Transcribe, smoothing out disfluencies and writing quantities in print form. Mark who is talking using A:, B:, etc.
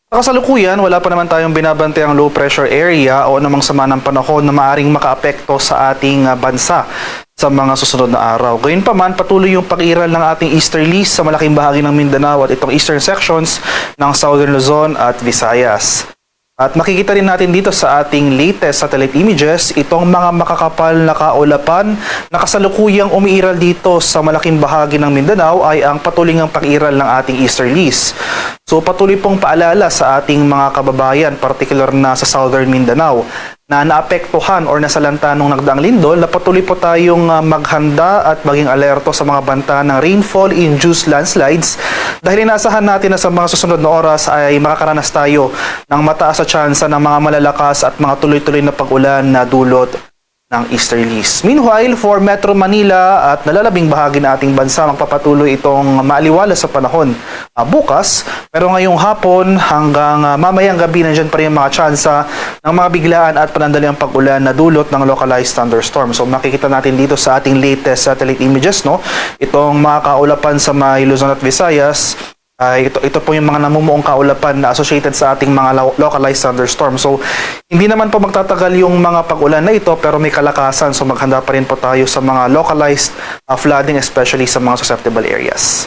A: Sa kasalukuyan, wala pa naman tayong binabantayang low pressure area o anumang sama ng panahon na maaring makaapekto sa ating bansa sa mga susunod na araw. Gayunpaman, patuloy yung pag-iral ng ating easterlies sa malaking bahagi ng Mindanao at itong eastern sections ng Southern Luzon at Visayas. At makikita rin natin dito sa ating latest satellite images, itong mga makakapal na kaulapan na kasalukuyang umiiral dito sa malaking bahagi ng Mindanao ay ang patuloy ng pag-iral ng ating easterlies. So patuloy pong paalala sa ating mga kababayan, particular na sa Southern Mindanao, na naapektuhan or nasalanta nung nagdaang lindol, na patuloy po tayong maghanda at maging alerto sa mga banta ng rainfall-induced landslides dahil inaasahan natin na sa mga susunod na oras ay makakaranas tayo ng mataas na tsansa ng mga malalakas at mga tuloy-tuloy na pag-ulan na dulot ng easterlies. Meanwhile, for Metro Manila at nalalabing bahagi ng ating bansa, magpapatuloy itong maaliwalas sa panahon bukas. Pero ngayong hapon hanggang mamayang gabi, nandyan pa rin mga tsansa ng mga biglaan at panandaliang pag-ulan na dulot ng localized thunderstorm. So makikita natin dito sa ating latest satellite images, no? Itong mga kaulapan sa may Luzon at Visayas. Ito po yung mga namumuong kaulapan na associated sa ating mga localized thunderstorm. So, hindi naman po magtatagal yung mga pag-ulan na ito, pero may kalakasan. So, maghanda pa rin po tayo sa mga localized flooding, especially sa mga susceptible areas.